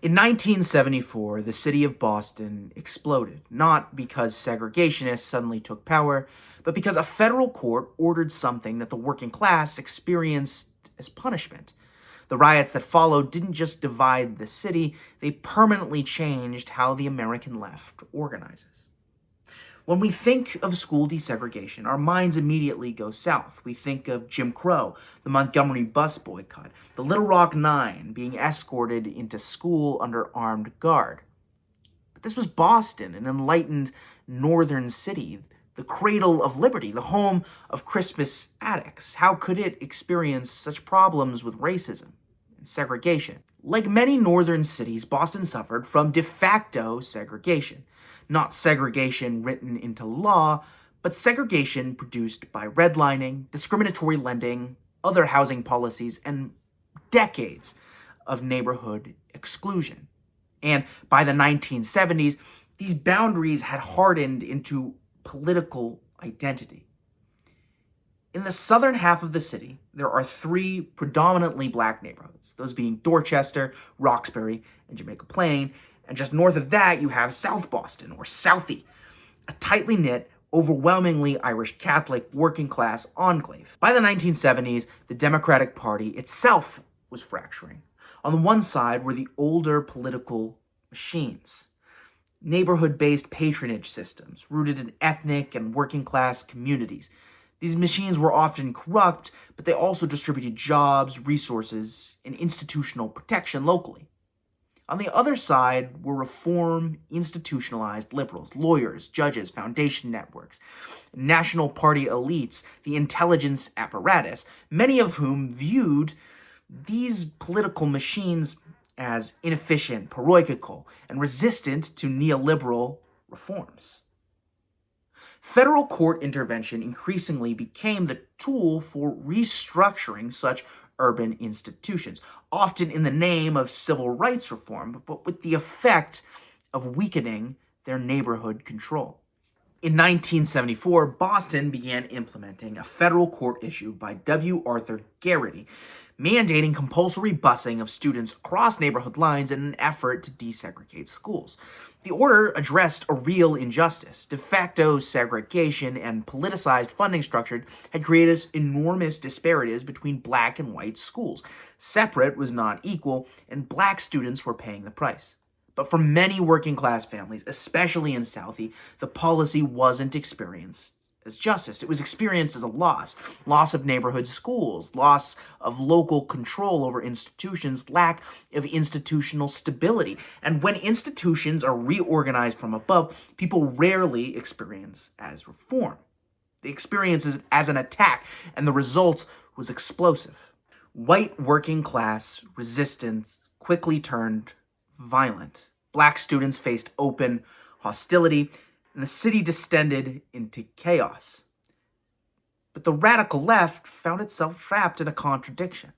In 1974, the city of Boston exploded, not because segregationists suddenly took power, but because a federal court ordered something that the working class experienced as punishment. The riots that followed didn't just divide the city, they permanently changed how the American left organizes. When we think of school desegregation, our minds immediately go south. We think of Jim Crow, the Montgomery bus boycott, the Little Rock Nine being escorted into school under armed guard. But this was Boston, an enlightened northern city, the cradle of liberty, the home of Christmas addicts. How could it experience such problems with racism and segregation? Like many northern cities, Boston suffered from de facto segregation. Not segregation written into law, but segregation produced by redlining, discriminatory lending, other housing policies, and decades of neighborhood exclusion. And by the 1970s, these boundaries had hardened into political identity. In the southern half of the city, there are three predominantly black neighborhoods, those being Dorchester, Roxbury, and Jamaica Plain, and just north of that, you have South Boston, or Southie, a tightly knit, overwhelmingly Irish Catholic working-class enclave. By the 1970s, the Democratic Party itself was fracturing. On the one side were the older political machines, neighborhood-based patronage systems rooted in ethnic and working-class communities. These machines were often corrupt, but they also distributed jobs, resources, and institutional protection locally. On the other side were reform, institutionalized liberals, lawyers, judges, foundation networks, national party elites, the intelligence apparatus, many of whom viewed these political machines as inefficient, parochial, and resistant to neoliberal reforms. Federal court intervention increasingly became the tool for restructuring such urban institutions, often in the name of civil rights reform, but with the effect of weakening their neighborhood control. In 1974, Boston began implementing a federal court issue by W. Arthur Garrity, mandating compulsory busing of students across neighborhood lines in an effort to desegregate schools. The order addressed a real injustice. De facto segregation and politicized funding structure had created enormous disparities between black and white schools. Separate was not equal, and black students were paying the price. But for many working-class families, especially in Southie, the policy wasn't experienced as justice. It was experienced as a loss of neighborhood schools, loss of local control over institutions, lack of institutional stability. And when institutions are reorganized from above, people rarely experience as reform. They experience it as an attack, and the result was explosive. White working-class resistance quickly turned violent. Black students faced open hostility, and the city descended into chaos. But the radical left found itself trapped in a contradiction.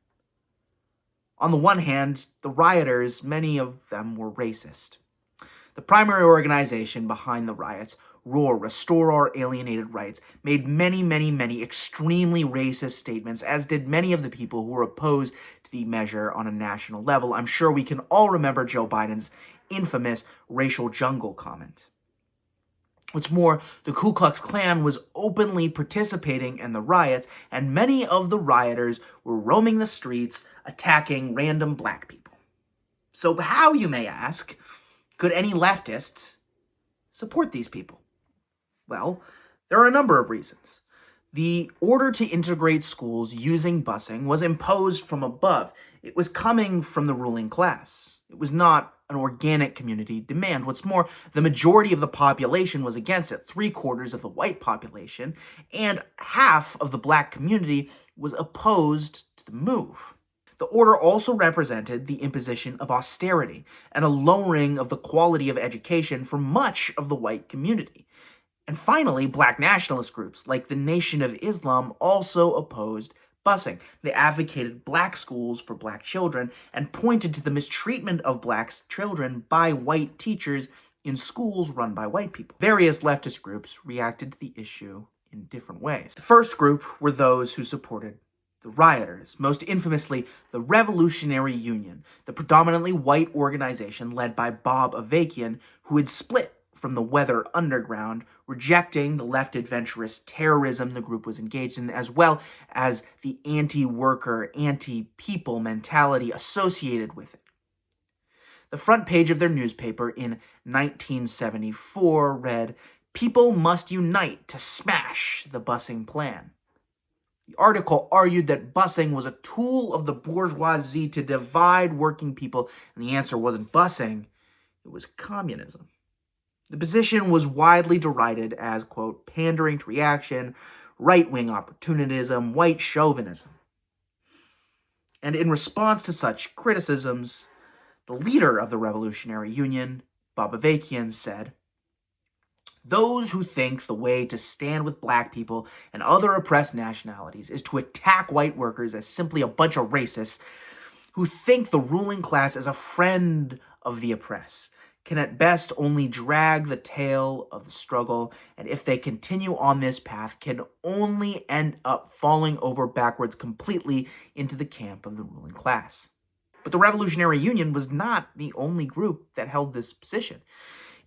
On the one hand, the rioters, many of them were racist. The primary organization behind the riots, ROAR, Restore Our Alienated Rights, made many extremely racist statements, as did many of the people who were opposed to the measure on a national level. I'm sure we can all remember Joe Biden's infamous racial jungle comment. What's more, the Ku Klux Klan was openly participating in the riots, and many of the rioters were roaming the streets, attacking random black people. So how, you may ask, could any leftists support these people? Well, there are a number of reasons. The order to integrate schools using busing was imposed from above. It was coming from the ruling class. It was not an organic community demand. What's more, the majority of the population was against it. 3/4 of the white population and half of the black community was opposed to the move. The order also represented the imposition of austerity and a lowering of the quality of education for much of the white community. And finally, black nationalist groups like the Nation of Islam also opposed busing. They advocated black schools for black children and pointed to the mistreatment of black children by white teachers in schools run by white people. Various leftist groups reacted to the issue in different ways. The first group were those who supported The rioters, most infamously the Revolutionary Union, the predominantly white organization led by Bob Avakian, who had split from the Weather Underground, rejecting the left adventurous terrorism the group was engaged in, as well as the anti-worker, anti-people mentality associated with it. The front page of their newspaper in 1974 read, "People must unite to smash the busing plan." The article argued that busing was a tool of the bourgeoisie to divide working people, and the answer wasn't busing, it was communism. The position was widely derided as, quote, pandering to reaction, right-wing opportunism, white chauvinism. And in response to such criticisms, the leader of the Revolutionary Union, Bob Avakian, said, "Those who think the way to stand with black people and other oppressed nationalities is to attack white workers as simply a bunch of racists who think the ruling class is a friend of the oppressed, can at best only drag the tail of the struggle, and if they continue on this path, can only end up falling over backwards completely into the camp of the ruling class." But the Revolutionary Union was not the only group that held this position.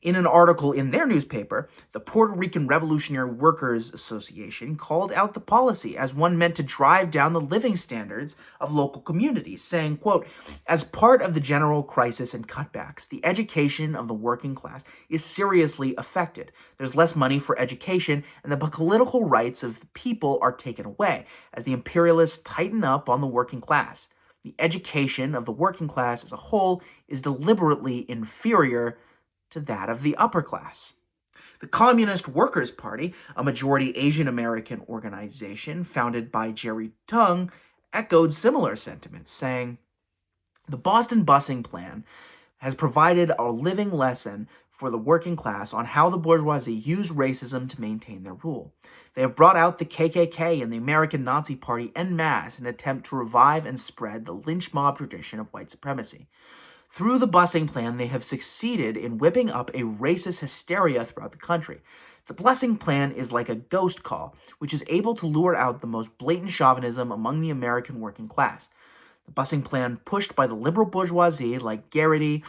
In an article in their newspaper, the Puerto Rican Revolutionary Workers Association called out the policy as one meant to drive down the living standards of local communities, saying, quote, "As part of the general crisis and cutbacks, the education of the working class is seriously affected. There's less money for education, and the political rights of the people are taken away as the imperialists tighten up on the working class. The education of the working class as a whole is deliberately inferior to that of the upper class." The Communist Workers' Party, a majority Asian American organization founded by Jerry Tung, echoed similar sentiments, saying, "The Boston busing plan has provided a living lesson for the working class on how the bourgeoisie use racism to maintain their rule. They have brought out the KKK and the American Nazi Party en masse in an attempt to revive and spread the lynch mob tradition of white supremacy. Through the busing plan, they have succeeded in whipping up a racist hysteria throughout the country. The busing plan is like a ghost call, which is able to lure out the most blatant chauvinism among the American working class. The busing plan, pushed by the liberal bourgeoisie like Garrity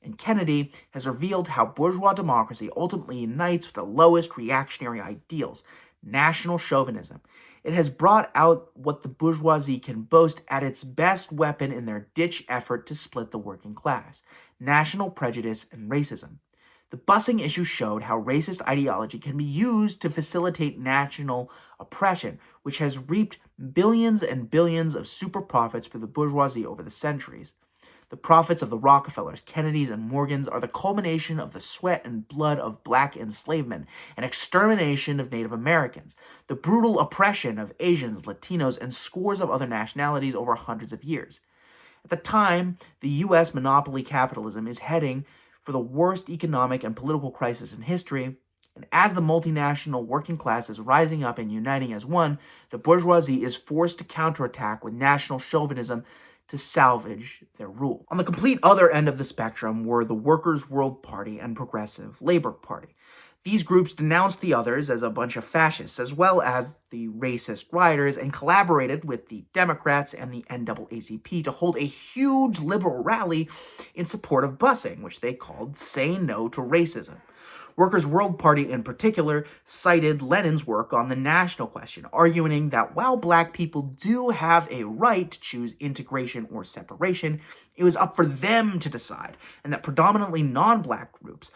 and Kennedy, has revealed how bourgeois democracy ultimately unites with the lowest reactionary ideals, national chauvinism. It has brought out what the bourgeoisie can boast at its best weapon in their ditch effort to split the working class: national prejudice and racism. The busing issue showed how racist ideology can be used to facilitate national oppression, which has reaped billions and billions of super profits for the bourgeoisie over the centuries. The profits of the Rockefellers, Kennedys, and Morgans are the culmination of the sweat and blood of black enslavement and extermination of Native Americans, the brutal oppression of Asians, Latinos, and scores of other nationalities over hundreds of years. At the time, the U.S. monopoly capitalism is heading for the worst economic and political crisis in history, and as the multinational working class is rising up and uniting as one, the bourgeoisie is forced to counterattack with national chauvinism to salvage their rule. On the complete other end of the spectrum were the Workers' World Party and Progressive Labor Party. These groups denounced the others as a bunch of fascists, as well as the racist rioters, and collaborated with the Democrats and the NAACP to hold a huge liberal rally in support of busing, which they called "Say No to Racism." Workers' World Party in particular cited Lenin's work on the national question, arguing that while black people do have a right to choose integration or separation, it was up for them to decide, and that predominantly non-black groups,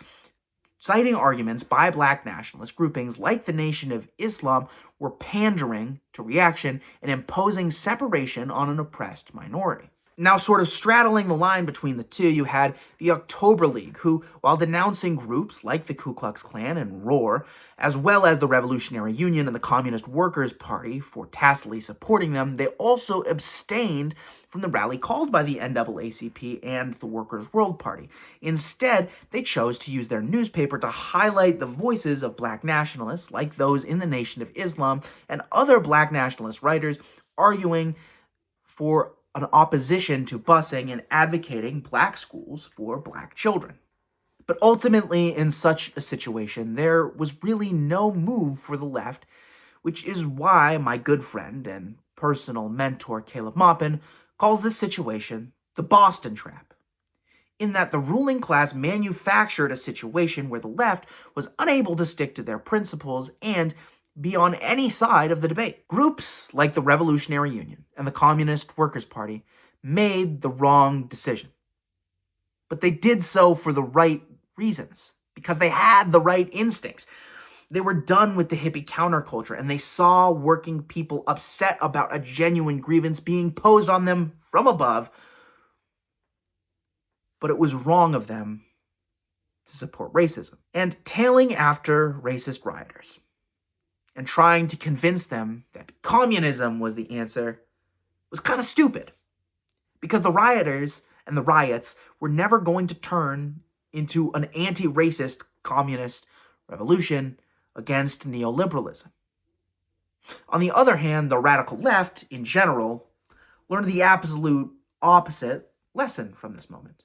citing arguments by black nationalist groupings like the Nation of Islam, were pandering to reaction and imposing separation on an oppressed minority. Now, sort of straddling the line between the two, you had the October League, who, while denouncing groups like the Ku Klux Klan and ROAR, as well as the Revolutionary Union and the Communist Workers' Party for tacitly supporting them, they also abstained from the rally called by the NAACP and the Workers' World Party. Instead, they chose to use their newspaper to highlight the voices of black nationalists, like those in the Nation of Islam, and other black nationalist writers arguing for an opposition to busing and advocating black schools for black children. But ultimately, in such a situation, there was really no move for the left, which is why my good friend and personal mentor Caleb Maupin calls this situation the Boston trap, in that the ruling class manufactured a situation where the left was unable to stick to their principles and be on any side of the debate. Groups like the Revolutionary Union and the Communist Workers' Party made the wrong decision. But they did so for the right reasons, because they had the right instincts. They were done with the hippie counterculture, and they saw working people upset about a genuine grievance being posed on them from above. But it was wrong of them to support racism. And tailing after racist rioters and trying to convince them that communism was the answer was kind of stupid, because the rioters and the riots were never going to turn into an anti-racist communist revolution against neoliberalism. On the other hand, the radical left, in general, learned the absolute opposite lesson from this moment.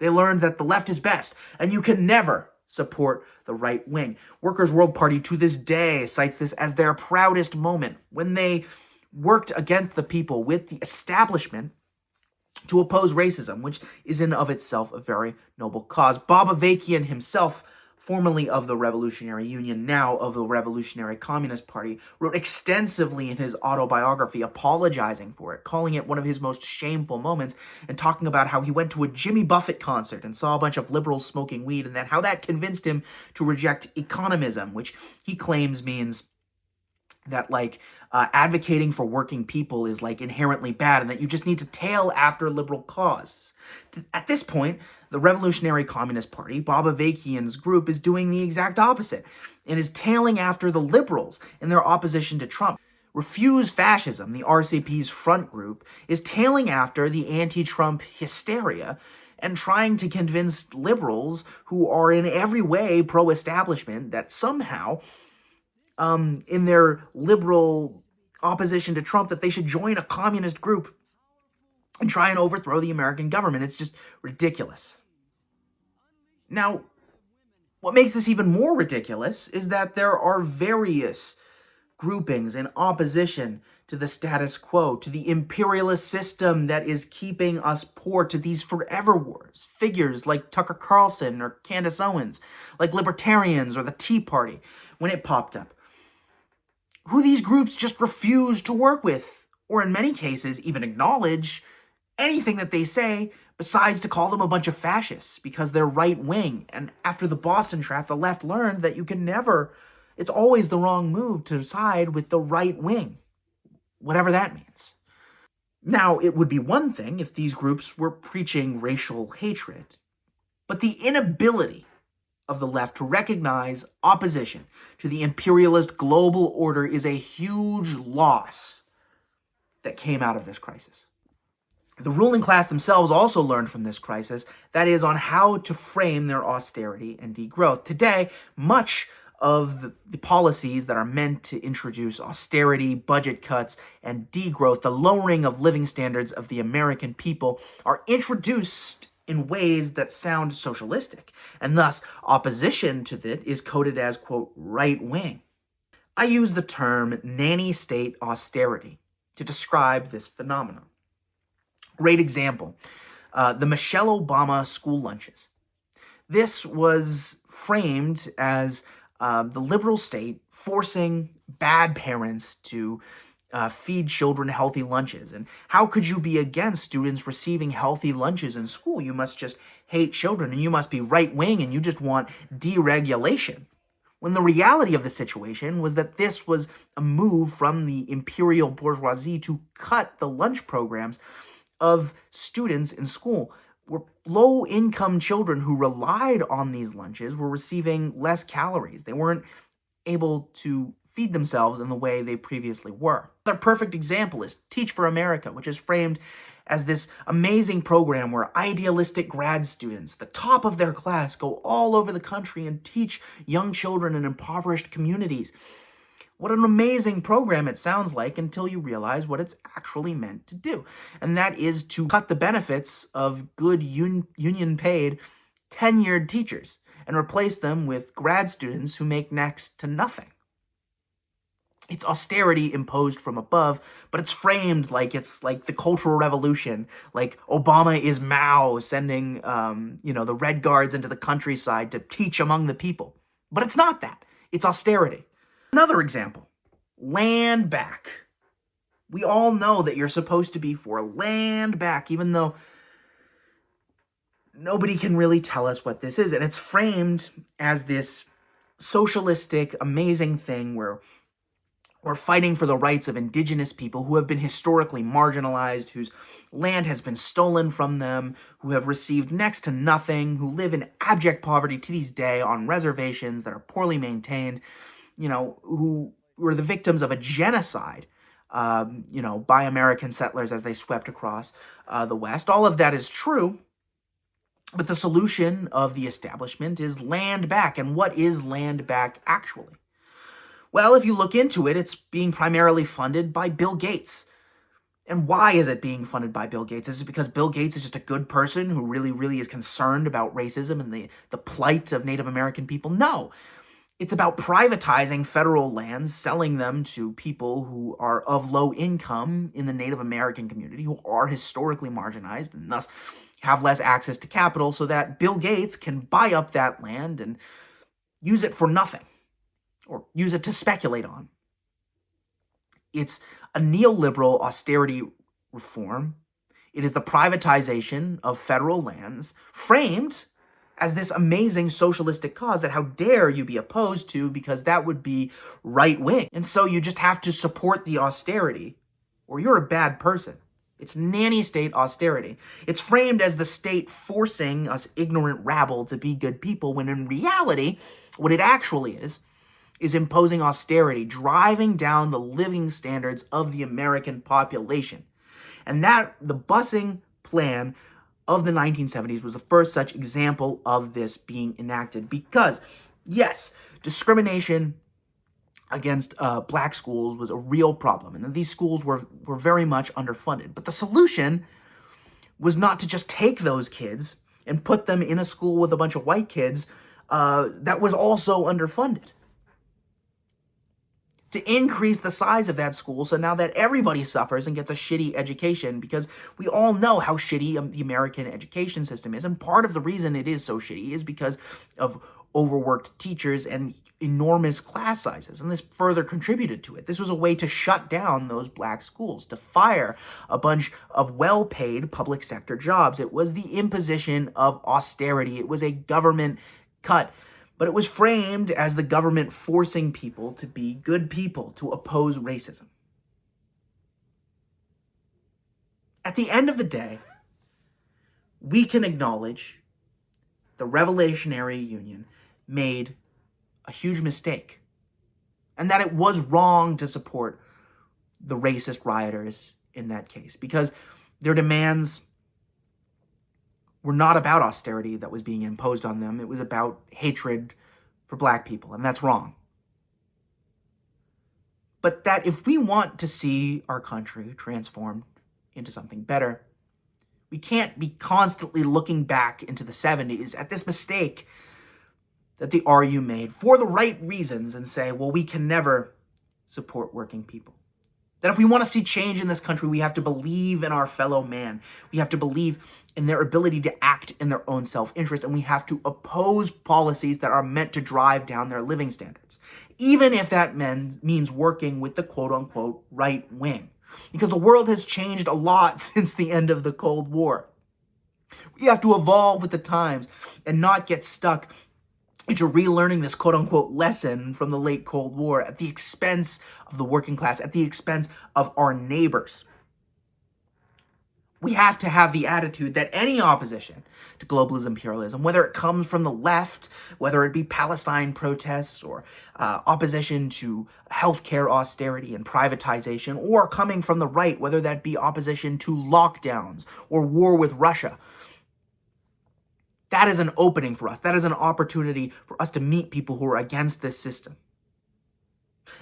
They learned that the left is best, and you can never support the right wing. Workers' World Party to this day cites this as their proudest moment, when they worked against the people with the establishment to oppose racism, which is in of itself a very noble cause. Bob Avakian himself, formerly of the Revolutionary Union, now of the Revolutionary Communist Party, wrote extensively in his autobiography apologizing for it, calling it one of his most shameful moments, and talking about how he went to a Jimmy Buffett concert and saw a bunch of liberals smoking weed, and how that convinced him to reject economism, which he claims means that advocating for working people is inherently bad, and that you just need to tail after liberal causes. At this point, the Revolutionary Communist Party, Bob Avakian's group, is doing the exact opposite and is tailing after the liberals in their opposition to Trump. Refuse Fascism, the RCP's front group, is tailing after the anti-Trump hysteria and trying to convince liberals who are in every way pro-establishment that somehow in their liberal opposition to Trump, that they should join a communist group and try and overthrow the American government. It's just ridiculous. Now, what makes this even more ridiculous is that there are various groupings in opposition to the status quo, to the imperialist system that is keeping us poor, to these forever wars. Figures like Tucker Carlson or Candace Owens, like libertarians or the Tea Party, when it popped up, who these groups just refuse to work with, or in many cases even acknowledge anything that they say, besides to call them a bunch of fascists because they're right-wing. And after the Boston trap, the left learned that you can never, it's always the wrong move to side with the right wing, whatever that means. Now, it would be one thing if these groups were preaching racial hatred, but the inability of the left to recognize opposition to the imperialist global order is a huge loss that came out of this crisis. The ruling class themselves also learned from this crisis, that is, on how to frame their austerity and degrowth. Today, much of the policies that are meant to introduce austerity, budget cuts, and degrowth, the lowering of living standards of the American people, are introduced in ways that sound socialistic, and thus opposition to it is coded as, quote, right-wing. I use the term nanny state austerity to describe this phenomenon. Great example, the Michelle Obama school lunches. This was framed as the liberal state forcing bad parents to feed children healthy lunches. And how could you be against students receiving healthy lunches in school? You must just hate children, and you must be right-wing, and you just want deregulation. When the reality of the situation was that this was a move from the imperial bourgeoisie to cut the lunch programs of students in school, where low-income children who relied on these lunches were receiving less calories. They weren't able to feed themselves in the way they previously were. Another perfect example is Teach for America, which is framed as this amazing program where idealistic grad students, the top of their class, go all over the country and teach young children in impoverished communities. What an amazing program it sounds like until you realize what it's actually meant to do. And that is to cut the benefits of good union-paid, tenured teachers and replace them with grad students who make next to nothing. It's austerity imposed from above, but it's framed like it's like the Cultural Revolution, like Obama is Mao sending, the Red Guards into the countryside to teach among the people. But it's not that. It's austerity. Another example, land back. We all know that you're supposed to be for land back, even though nobody can really tell us what this is. And it's framed as this socialistic, amazing thing where we're fighting for the rights of indigenous people who have been historically marginalized, whose land has been stolen from them, who have received next to nothing, who live in abject poverty to this day on reservations that are poorly maintained, who were the victims of a genocide, by American settlers as they swept across the West. All of that is true, but the solution of the establishment is land back. And what is land back actually? Well, if you look into it, it's being primarily funded by Bill Gates. And why is it being funded by Bill Gates? Is it because Bill Gates is just a good person who really, really is concerned about racism and the plight of Native American people? No. It's about privatizing federal lands, selling them to people who are of low income in the Native American community, who are historically marginalized and thus have less access to capital, so that Bill Gates can buy up that land and use it for nothing, or use it to speculate on. It's a neoliberal austerity reform. It is the privatization of federal lands, framed as this amazing socialistic cause that how dare you be opposed to, because that would be right-wing. And so you just have to support the austerity, or you're a bad person. It's nanny state austerity. It's framed as the state forcing us ignorant rabble to be good people, when in reality, what it actually is imposing austerity, driving down the living standards of the American population. And that, the busing plan of the 1970s was the first such example of this being enacted, because, yes, discrimination against black schools was a real problem, and these schools were very much underfunded. But the solution was not to just take those kids and put them in a school with a bunch of white kids that was also underfunded. To increase the size of that school so now that everybody suffers and gets a shitty education, because we all know how shitty the American education system is. And part of the reason it is so shitty is because of overworked teachers and enormous class sizes. And this further contributed to it. This was a way to shut down those black schools, to fire a bunch of well-paid public sector jobs. It was the imposition of austerity. It was a government cut. But it was framed as the government forcing people to be good people, to oppose racism. At the end of the day, we can acknowledge the Revolutionary Union made a huge mistake, and that it was wrong to support the racist rioters in that case, because their demands were not about austerity that was being imposed on them. It was about hatred for black people, and that's wrong. But that if we want to see our country transformed into something better, we can't be constantly looking back into the 70s at this mistake that the RU made for the right reasons and say, well, we can never support working people. That if we want to see change in this country, we have to believe in our fellow man. We have to believe in their ability to act in their own self-interest, and we have to oppose policies that are meant to drive down their living standards, even if that means working with the quote-unquote right wing. Because the world has changed a lot since the end of the Cold War. We have to evolve with the times and not get stuck into relearning this quote-unquote lesson from the late Cold War at the expense of the working class, at the expense of our neighbors. We have to have the attitude that any opposition to globalist imperialism, whether it comes from the left, whether it be Palestine protests or opposition to healthcare austerity and privatization, or coming from the right, whether that be opposition to lockdowns or war with Russia, that is an opening for us. That is an opportunity for us to meet people who are against this system.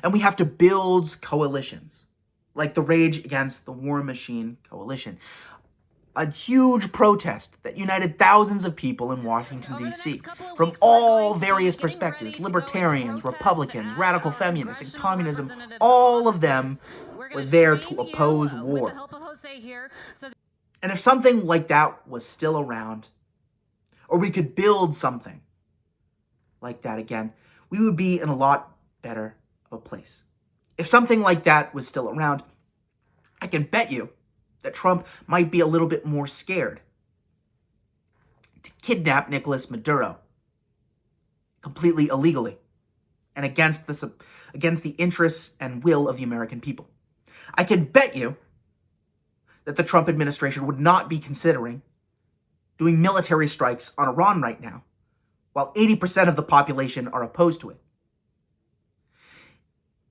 And we have to build coalitions, like the Rage Against the War Machine coalition. a huge protest that united thousands of people in Washington, D.C. from all various perspectives, libertarians, Republicans, radical feminists, and communism. All of them were there to oppose war. And if something like that was still around, or we could build something like that again, we would be in a lot better of a place. If something like that was still around, I can bet you that Trump might be a little bit more scared to kidnap Nicolas Maduro completely illegally and against the interests and will of the American people. I can bet you that the Trump administration would not be considering doing military strikes on Iran right now, while 80% of the population are opposed to it.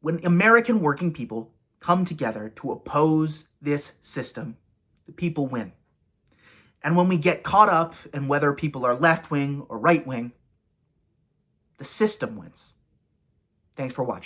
When American working people come together to oppose this system, the people win. And when we get caught up in whether people are left-wing or right-wing, the system wins. Thanks for watching.